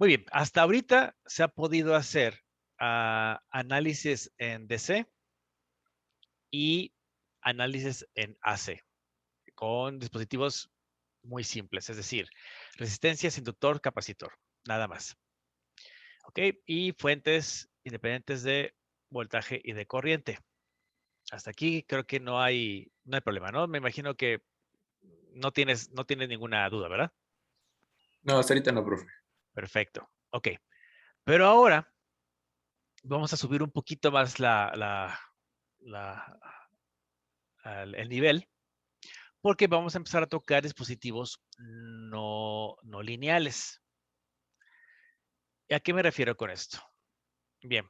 Muy bien, hasta ahorita se ha podido hacer análisis en DC y análisis en AC con dispositivos muy simples, es decir, resistencias, inductor, capacitor, nada más. ¿Ok? Y fuentes independientes de voltaje y de corriente. Hasta aquí creo que no hay problema, ¿no? Me imagino que no tienes ninguna duda, ¿verdad? No, hasta ahorita no, profe. Perfecto. Ok. Pero ahora vamos a subir un poquito más la- el nivel, porque vamos a empezar a tocar dispositivos no lineales. ¿Y a qué me refiero con esto? Bien,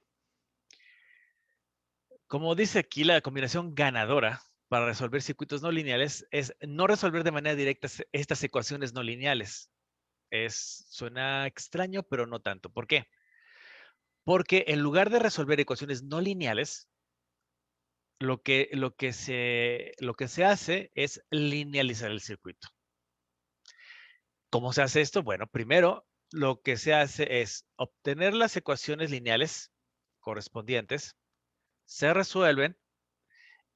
como dice aquí, la combinación ganadora para resolver circuitos no lineales es no resolver de manera directa estas ecuaciones no lineales. Suena extraño, pero no tanto. ¿Por qué? Porque en lugar de resolver ecuaciones no lineales, lo que se hace es linealizar el circuito. ¿Cómo se hace esto? Bueno, primero lo que se hace es obtener las ecuaciones lineales correspondientes, se resuelven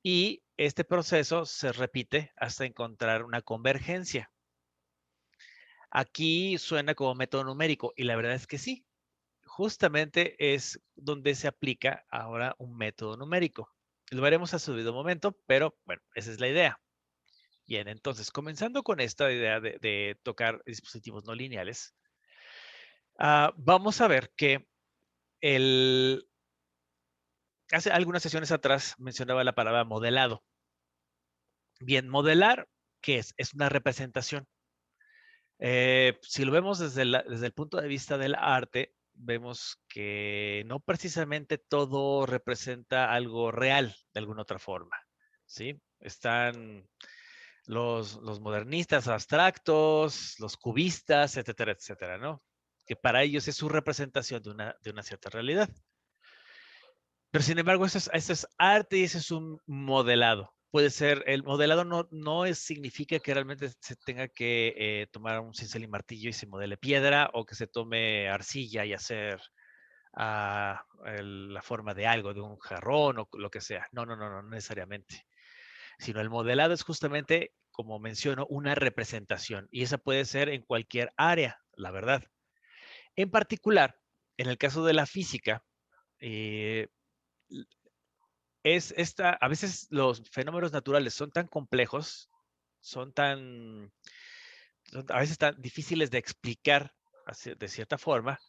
y este proceso se repite hasta encontrar una convergencia. Aquí suena como método numérico y la verdad es que sí, justamente es donde se aplica ahora un método numérico. Lo veremos a su debido momento, pero bueno, esa es la idea. Bien, entonces, comenzando con esta idea de tocar dispositivos no lineales, vamos a ver que hace algunas sesiones atrás mencionaba la palabra modelado. Bien, modelar, ¿qué es? Es una representación. Si lo vemos desde el punto de vista del arte, vemos que no precisamente todo representa algo real de alguna otra forma, ¿sí? Están los modernistas abstractos, los cubistas, etcétera, etcétera, ¿no? Que para ellos es su representación de una cierta realidad. Pero sin embargo, eso es arte y eso es un modelado. Puede ser, el modelado significa que realmente se tenga que tomar un cincel y martillo y se modele piedra o que se tome arcilla y hacer la forma de algo, de un jarrón o lo que sea. No, no, no, no necesariamente. Sino el modelado es justamente, como menciono, una representación y esa puede ser en cualquier área, la verdad. En particular, en el caso de la física, eh, a veces los fenómenos naturales son tan complejos, son tan, a veces tan difíciles de explicar de cierta forma,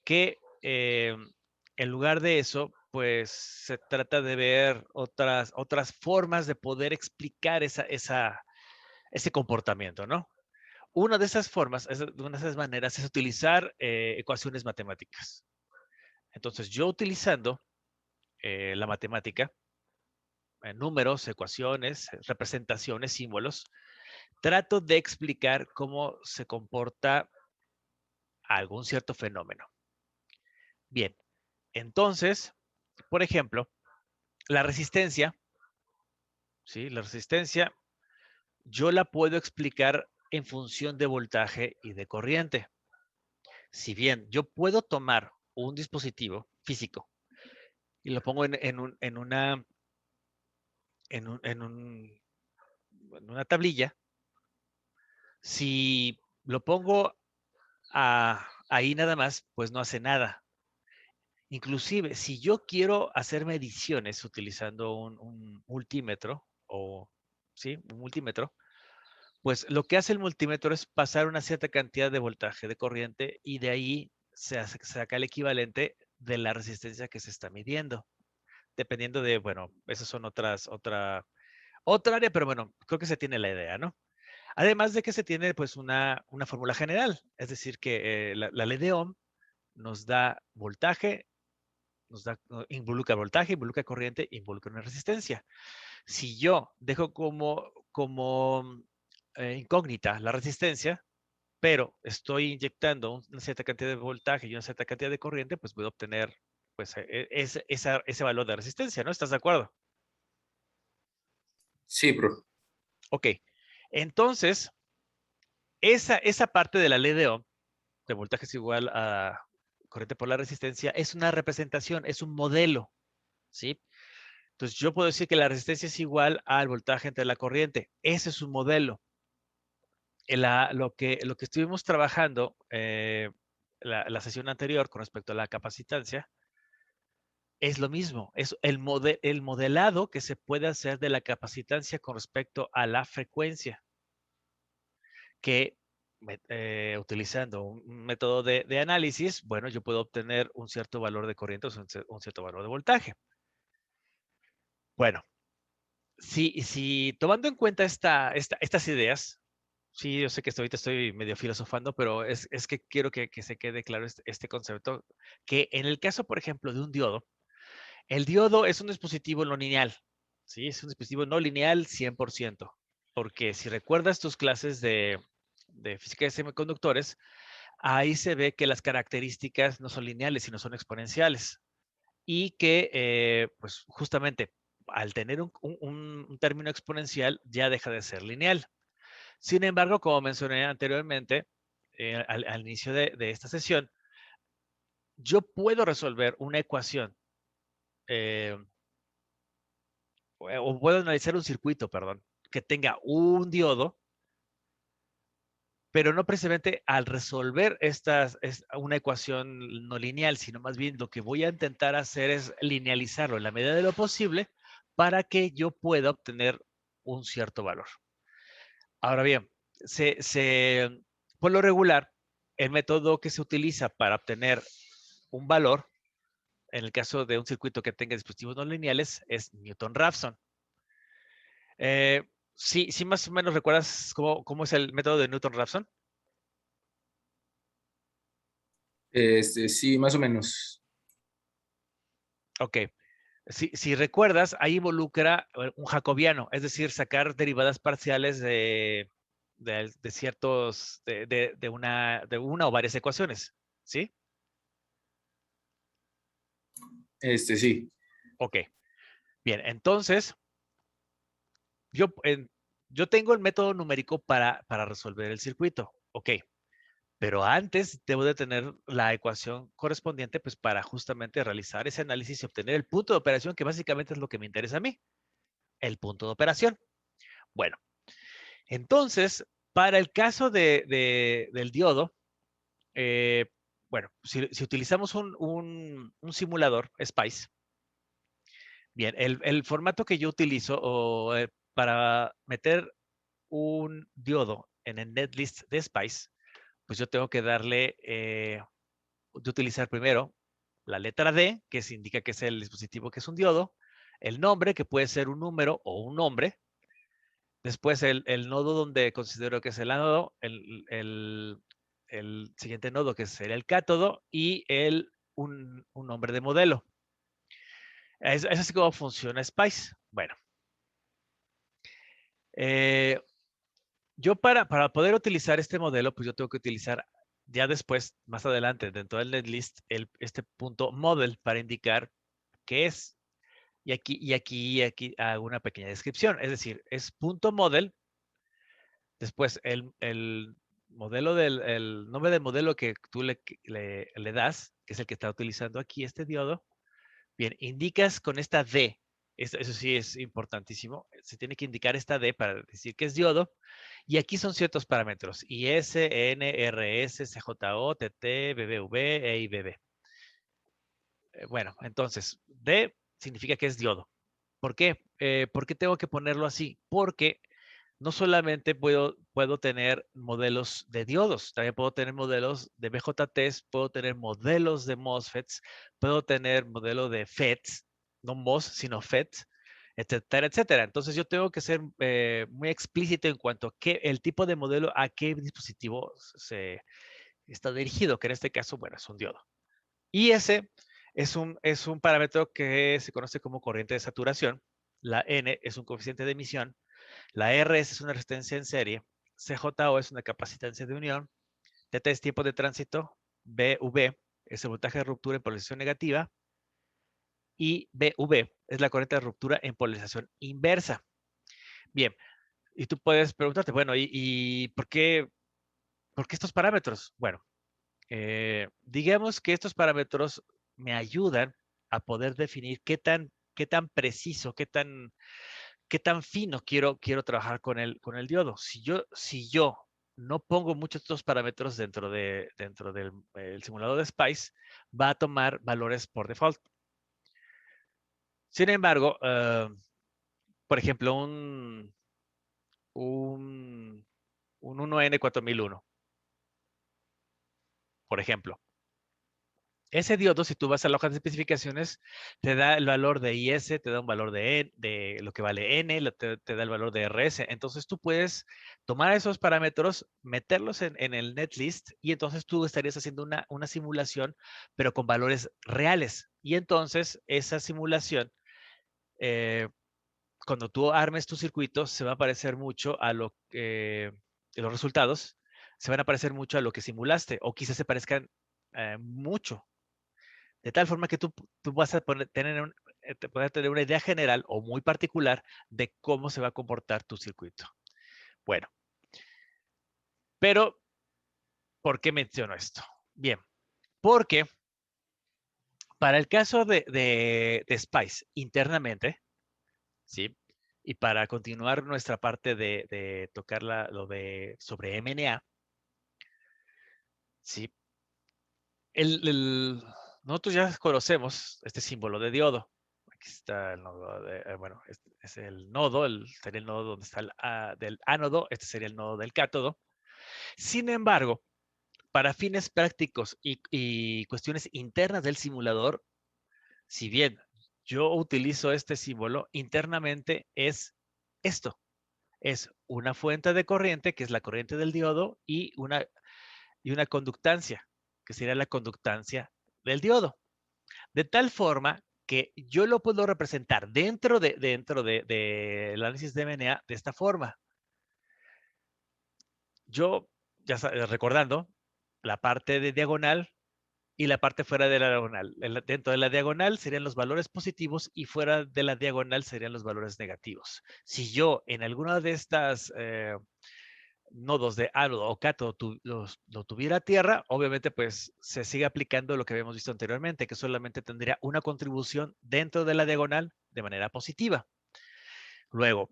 que en lugar de eso, pues se trata de ver otras formas de poder explicar ese comportamiento, ¿no? Una de esas formas, una de esas maneras es utilizar ecuaciones matemáticas. Entonces, yo utilizando la matemática, números, ecuaciones, representaciones, símbolos, trato de explicar cómo se comporta algún cierto fenómeno. Bien, entonces, por ejemplo, la resistencia, ¿sí? La resistencia yo la puedo explicar en función de voltaje y de corriente. Si bien yo puedo tomar un dispositivo físico y lo pongo en una tablilla, si lo pongo ahí nada más, pues no hace nada. Inclusive, si yo quiero hacer mediciones utilizando un multímetro o, sí, un multímetro, pues lo que hace el multímetro es pasar una cierta cantidad de voltaje, de corriente, y de ahí se saca el equivalente de la resistencia que se está midiendo. Dependiendo de, bueno, esas son otra área, pero bueno, creo que se tiene la idea, ¿no? Además de que se tiene pues una fórmula general, es decir, que la ley de Ohm nos da voltaje, involucra voltaje, involucra corriente, involucra una resistencia. Si yo dejo como incógnita la resistencia, pero estoy inyectando una cierta cantidad de voltaje y una cierta cantidad de corriente, pues voy a obtener pues ese valor de resistencia, ¿no? ¿Estás de acuerdo? Sí, profe. Ok. Entonces, esa parte de la ley de Ohm de voltaje es igual a corriente por la resistencia, es una representación, es un modelo, ¿sí? Entonces, yo puedo decir que la resistencia es igual al voltaje entre la corriente. Ese es un modelo. Lo que estuvimos trabajando la sesión anterior con respecto a la capacitancia es lo mismo. Es el modelado que se puede hacer de la capacitancia con respecto a la frecuencia, que utilizando un método de análisis, bueno, yo puedo obtener un cierto valor de corriente o un cierto valor de voltaje. Bueno, si tomando en cuenta estas ideas, sí, yo sé que ahorita estoy medio filosofando, pero es que quiero que se quede claro este concepto, que en el caso, por ejemplo, de un diodo, el diodo es un dispositivo no lineal, ¿sí? Es un dispositivo no lineal 100%, porque si recuerdas tus clases de física de semiconductores, ahí se ve que las características no son lineales, sino son exponenciales. Y que, pues justamente, al tener un término exponencial, ya deja de ser lineal. Sin embargo, como mencioné anteriormente, al inicio de esta sesión, yo puedo resolver una ecuación, eh, o puedo analizar un circuito, perdón, que tenga un diodo, pero no precisamente al resolver una ecuación no lineal, sino más bien lo que voy a intentar hacer es linealizarlo en la medida de lo posible para que yo pueda obtener un cierto valor. Ahora bien, por lo regular, el método que se utiliza para obtener un valor, en el caso de un circuito que tenga dispositivos no lineales, es Newton-Raphson. Eh, sí, más o menos recuerdas cómo es el método de Newton-Raphson. Sí, más o menos. Ok. Si recuerdas, ahí involucra un jacobiano, es decir, sacar derivadas parciales de ciertos, de una o varias ecuaciones, ¿sí? Sí. Ok. Bien, entonces, yo, yo tengo el método numérico para resolver el circuito, ok. Pero antes debo de tener la ecuación correspondiente, pues, para justamente realizar ese análisis y obtener el punto de operación, que básicamente es lo que me interesa a mí, el punto de operación. Bueno, entonces, para el caso del diodo, eh, bueno, si utilizamos un simulador SPICE, bien, el formato que yo utilizo para meter un diodo en el netlist de SPICE, pues yo tengo que darle, de utilizar primero la letra D, que se indica que es el dispositivo que es un diodo, el nombre, que puede ser un número o un nombre, después el nodo donde considero que es el ánodo, el siguiente nodo que sería el cátodo y un nombre de modelo. Es así como funciona SPICE. Bueno, eh, yo para poder utilizar este modelo, pues yo tengo que utilizar ya después, más adelante, dentro del netlist, este punto model para indicar qué es. Y aquí hago una pequeña descripción. Es decir, es punto model. Después, el nombre del modelo que tú le das, que es el que está utilizando aquí este diodo, bien, indicas con esta D, eso sí es importantísimo, se tiene que indicar esta D para decir que es diodo, y aquí son ciertos parámetros, IS, N, RS, CJO, TT, BBV e IBB. Bueno, entonces, D significa que es diodo. ¿Por qué? ¿Por qué tengo que ponerlo así? Porque no solamente puedo tener modelos de diodos, también puedo tener modelos de BJTs, puedo tener modelos de MOSFETs, puedo tener modelo de FETs, no MOS, sino FETs, etcétera, etcétera. Entonces yo tengo que ser muy explícito en cuanto a el tipo de modelo a qué dispositivo se está dirigido, que en este caso, bueno, es un diodo. Y ese es un parámetro que se conoce como corriente de saturación. La N es un coeficiente de emisión. La RS es una resistencia en serie. CJO es una capacitancia de unión. TT es tiempo de tránsito. BV es el voltaje de ruptura en polarización negativa. Y BV es la corriente de ruptura en polarización inversa. Bien, y tú puedes preguntarte, bueno, ¿y por qué estos parámetros? Bueno, Digamos que estos parámetros me ayudan a poder definir qué tan preciso, qué tan fino quiero trabajar con el diodo. Si yo no pongo muchos de estos parámetros dentro del el simulador de SPICE, va a tomar valores por default. Sin embargo, por ejemplo, un 1N4001, por ejemplo. Ese diodo, si tú vas a la hoja de especificaciones, te da el valor de IS, te da un valor de lo que vale N, te da el valor de RS. Entonces tú puedes tomar esos parámetros, meterlos en el netlist y entonces tú estarías haciendo una simulación, pero con valores reales. Y entonces esa simulación, eh, cuando tú armes tu circuito, se va a parecer mucho a lo que los resultados se van a parecer mucho a lo que simulaste, o quizás se parezcan mucho. De tal forma que tú vas a poder tener una idea general o muy particular de cómo se va a comportar tu circuito. Bueno, pero ¿por qué menciono esto? Bien, porque para el caso de SPICE internamente, ¿sí? Y para continuar nuestra parte de tocar lo de sobre MNA, ¿sí? Nosotros ya conocemos este símbolo de diodo. Aquí está el nodo, bueno, este es el nodo, sería el nodo donde está del ánodo, este sería el nodo del cátodo. Sin embargo, para fines prácticos y cuestiones internas del simulador, si bien yo utilizo este símbolo, internamente es esto. Es una fuente de corriente, que es la corriente del diodo, y una conductancia, que sería la conductancia del diodo. De tal forma que yo lo puedo representar dentro del análisis de MNA de esta forma. Yo, ya recordando, la parte de diagonal y la parte fuera de la diagonal. Dentro de la diagonal serían los valores positivos y fuera de la diagonal serían los valores negativos. Si yo en alguna de estas nodos de ánodo o cátodo lo tuviera tierra, obviamente pues se sigue aplicando lo que habíamos visto anteriormente, que solamente tendría una contribución dentro de la diagonal de manera positiva. Luego,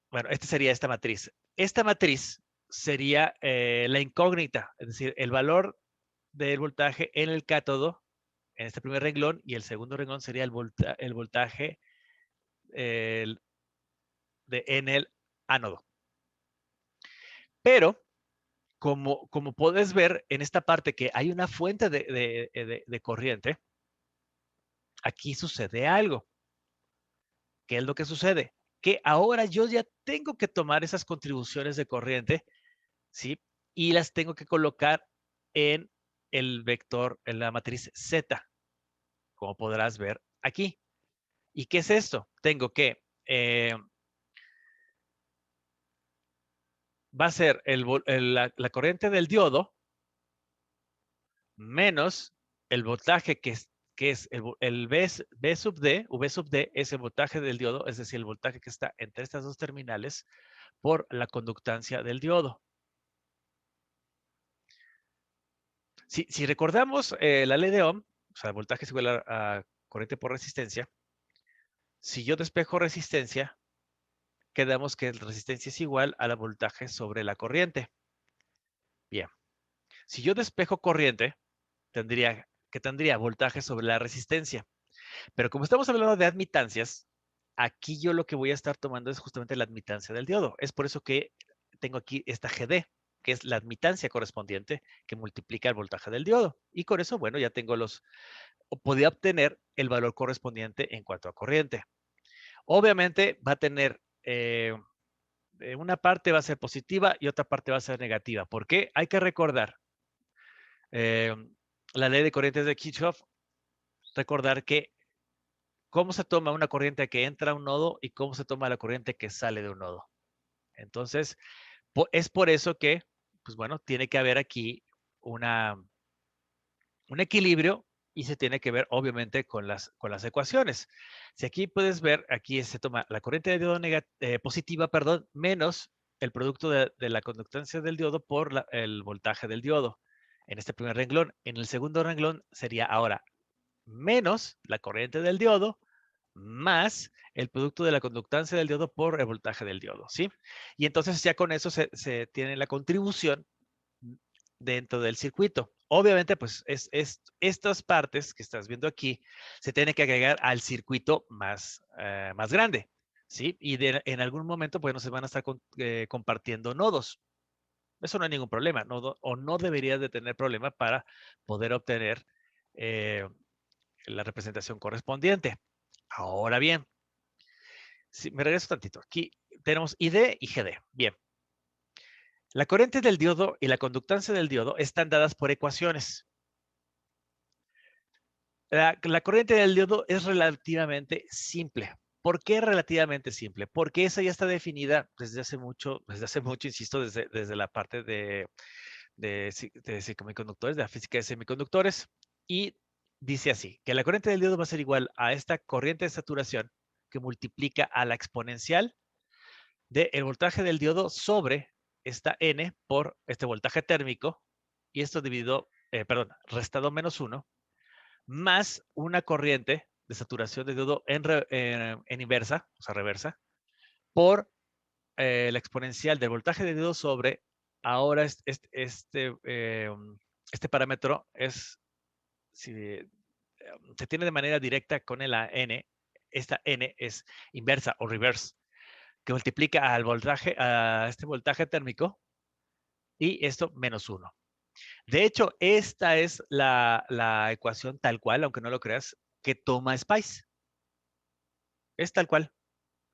bueno, esta sería esta matriz. Esta matriz sería la incógnita, es decir, el valor del voltaje en el cátodo, en este primer renglón, y el segundo renglón sería el voltaje en el ánodo. Pero como puedes ver en esta parte que hay una fuente de corriente, aquí sucede algo. ¿Qué es lo que sucede? Que ahora yo ya tengo que tomar esas contribuciones de corriente, ¿sí? Y las tengo que colocar en el vector, en la matriz Z, como podrás ver aquí. ¿Y qué es esto? Tengo que, va a ser la corriente del diodo menos el voltaje que es el V sub D, V sub D es el voltaje del diodo, es decir, el voltaje que está entre estas dos terminales por la conductancia del diodo. Si recordamos la ley de Ohm, o sea, el voltaje es igual a corriente por resistencia. Si yo despejo resistencia, quedamos que la resistencia es igual a la voltaje sobre la corriente. Bien. Si yo despejo corriente, tendría voltaje sobre la resistencia. Pero como estamos hablando de admitancias, aquí yo lo que voy a estar tomando es justamente la admitancia del diodo. Es por eso que tengo aquí esta GD, que es la admitancia correspondiente que multiplica el voltaje del diodo. Y con eso, bueno, ya tengo podía obtener el valor correspondiente en cuanto a corriente. Obviamente va a tener, una parte va a ser positiva y otra parte va a ser negativa. ¿Por qué? Hay que recordar eh, la ley de corrientes de Kirchhoff, recordar que cómo se toma una corriente que entra a un nodo y cómo se toma la corriente que sale de un nodo. Entonces, es por eso que, pues bueno, tiene que haber aquí un equilibrio y se tiene que ver obviamente con las ecuaciones. Si aquí puedes ver, aquí se toma la corriente de diodo positiva, menos el producto de la conductancia del diodo por el voltaje del diodo. en este primer renglón. En el segundo renglón sería ahora menos la corriente del diodo más el producto de la conductancia del diodo por el voltaje del diodo, ¿sí? Y entonces ya con eso se tiene la contribución dentro del circuito. Obviamente, pues estas partes que estás viendo aquí se tienen que agregar al circuito más grande, ¿sí? Y en algún momento, pues, no se van a estar compartiendo nodos. Eso no hay ningún problema, o no deberías de tener problema para poder obtener la representación correspondiente. Ahora bien, si me regreso tantito, aquí tenemos ID y GD. Bien, la corriente del diodo y la conductancia del diodo están dadas por ecuaciones. La corriente del diodo es relativamente simple. ¿Por qué relativamente simple? Porque esa ya está definida desde hace mucho, insisto, desde la parte de semiconductores, de la física de semiconductores, y dice así, que la corriente del diodo va a ser igual a esta corriente de saturación que multiplica a la exponencial del voltaje del diodo sobre esta N por este voltaje térmico, y esto dividido, restado -1, más una corriente de saturación de diodo en inversa, o sea, reversa, por la exponencial del voltaje de diodo sobre, ahora este parámetro se tiene de manera directa con la N, esta N es inversa o reverse, que multiplica a este voltaje térmico, y esto -1. De hecho, esta es la ecuación tal cual, aunque no lo creas, que toma Spice. Es tal cual.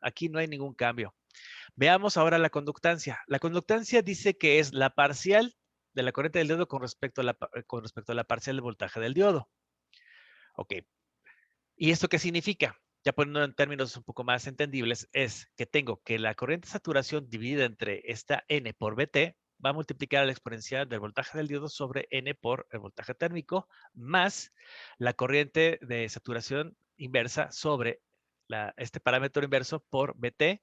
Aquí no hay ningún cambio. Veamos ahora la conductancia. La conductancia dice que es la parcial de la corriente del diodo con respecto a la parcial del voltaje del diodo. Ok. ¿Y esto qué significa? Ya poniendo en términos un poco más entendibles, es que tengo que la corriente de saturación dividida entre esta N por BT va a multiplicar a la exponencial del voltaje del diodo sobre N por el voltaje térmico, más la corriente de saturación inversa sobre este parámetro inverso por BT,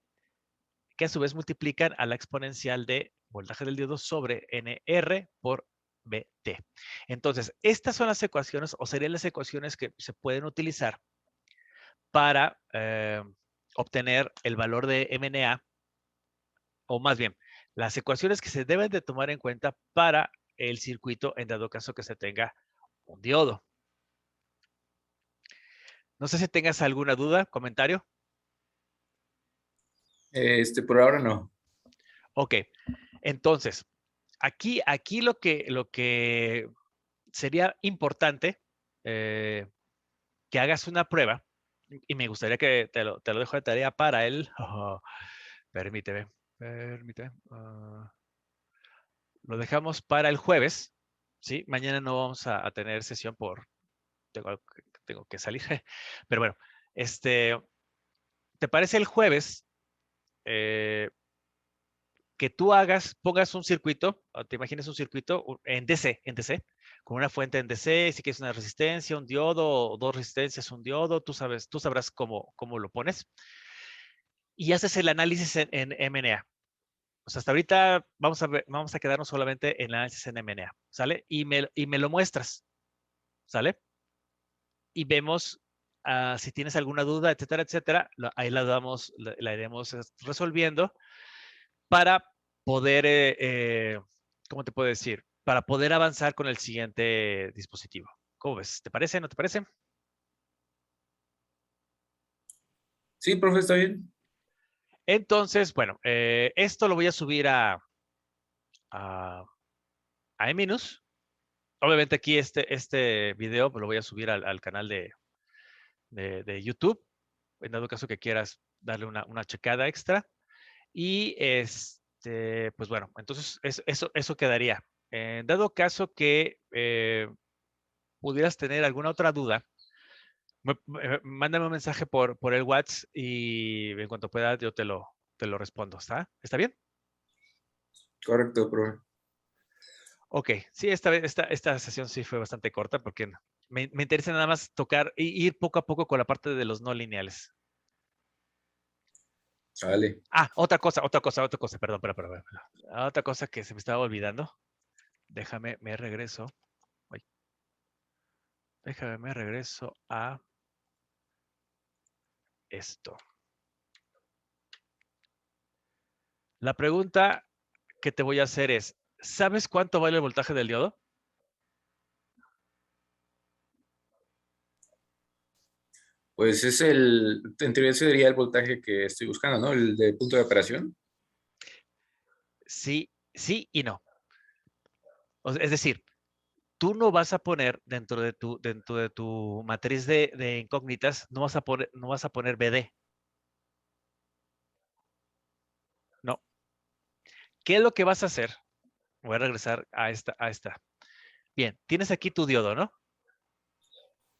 que a su vez multiplican a la exponencial de voltaje del diodo sobre NR por BT. Entonces, estas son las ecuaciones, o serían las ecuaciones que se pueden utilizar para obtener el valor de MNA, o más bien, las ecuaciones que se deben de tomar en cuenta para el circuito en dado caso que se tenga un diodo. No sé si tengas alguna duda, comentario. Por ahora no. Ok, entonces, aquí lo que sería importante que hagas una prueba, y me gustaría que te lo dejo de tarea para él. Permíteme. Lo dejamos para el jueves, ¿sí? Mañana no vamos a tener sesión tengo que salir. Pero bueno, ¿te parece el jueves que tú pongas un circuito, o te imagines un circuito en DC, con una fuente en DC, si quieres una resistencia, un diodo, o dos resistencias, un diodo, tú sabrás cómo lo pones, y haces el análisis en MNA. O sea, hasta ahorita vamos a quedarnos solamente en el análisis en MNA, ¿sale? Y me lo muestras, ¿sale? Y vemos si tienes alguna duda, etcétera, etcétera, ahí la iremos resolviendo para poder, ¿cómo te puedo decir? Para poder avanzar con el siguiente dispositivo. ¿Cómo ves? ¿Te parece? ¿No te parece? Sí, profe, está bien. Entonces, bueno, esto lo voy a subir a, a Eminus. Obviamente aquí este video pues, lo voy a subir al canal de YouTube, en dado caso que quieras darle una checada extra. Y pues bueno, entonces eso quedaría. En dado caso que pudieras tener alguna otra duda, mándame un mensaje por el WhatsApp y en cuanto pueda yo te lo respondo. ¿Está bien? Correcto, profe. Ok, sí, esta sesión sí fue bastante corta porque me interesa nada más tocar y ir poco a poco con la parte de los no lineales. Sale. Otra cosa, perdón. Otra cosa que se me estaba olvidando. Déjame, me regreso. Ay. Déjame, me regreso a esto. La pregunta que te voy a hacer es, ¿sabes cuánto vale el voltaje del diodo? Pues en teoría ese sería el voltaje que estoy buscando, ¿no? El de punto de operación. Sí, sí y no. Es decir, tú no vas a poner dentro de tu matriz de incógnitas, no vas a poner BD. No. ¿Qué es lo que vas a hacer? Voy a regresar a esta. Bien, tienes aquí tu diodo, ¿no?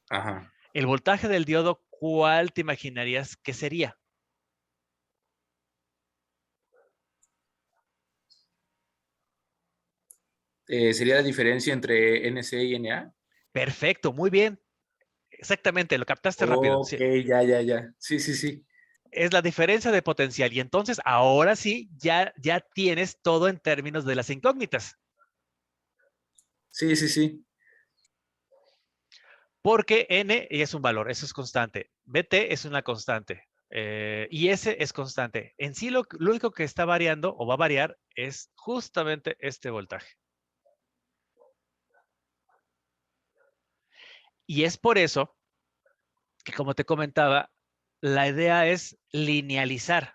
Ajá. El voltaje del diodo, ¿cuál te imaginarías que sería? ¿Sería la diferencia entre NC y NA? Perfecto, muy bien. Exactamente, lo captaste rápido. Ok, Sí, ya, ya, ya. Sí, sí, sí. es la diferencia de potencial. Y entonces, ahora sí, ya tienes todo en términos de las incógnitas. Sí, sí, sí. Porque N es un valor, eso es constante. BT es una constante. Y S es constante. En sí, lo único que está variando o va a variar es justamente este voltaje. Y es por eso que, como te comentaba, la idea es linealizar.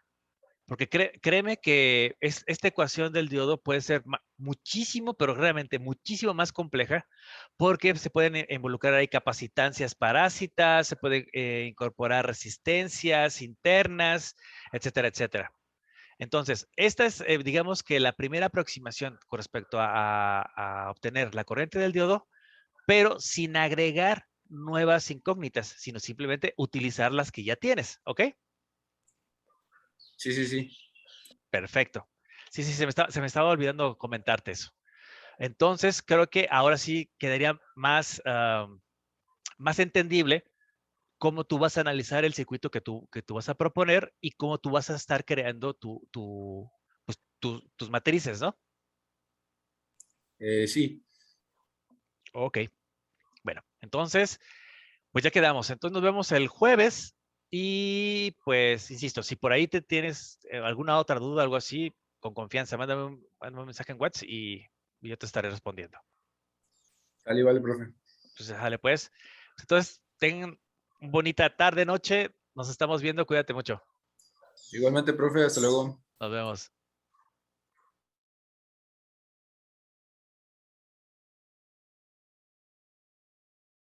Porque créeme que esta ecuación del diodo puede ser muchísimo, pero realmente muchísimo más compleja, porque se pueden involucrar ahí capacitancias parásitas, se pueden incorporar resistencias internas, etcétera, etcétera. Entonces, esta es, digamos que la primera aproximación con respecto a obtener la corriente del diodo, pero sin agregar nuevas incógnitas, sino simplemente utilizar las que ya tienes, ¿ok? Sí, sí, sí. Perfecto. Sí, sí, se me estaba olvidando comentarte eso. Entonces, creo que ahora sí quedaría más entendible cómo tú vas a analizar el circuito que tú vas a proponer y cómo tú vas a estar creando pues, tus matrices, ¿no? Sí. Ok, bueno, entonces, pues ya quedamos. Entonces nos vemos el jueves y pues, insisto, si por ahí te tienes alguna otra duda, algo así, con confianza, mándame un mensaje en WhatsApp y yo te estaré respondiendo. Vale, vale, profe. Entonces, dale pues. Entonces, tengan bonita tarde, noche. Nos estamos viendo. Cuídate mucho. Igualmente, profe, hasta luego. Nos vemos.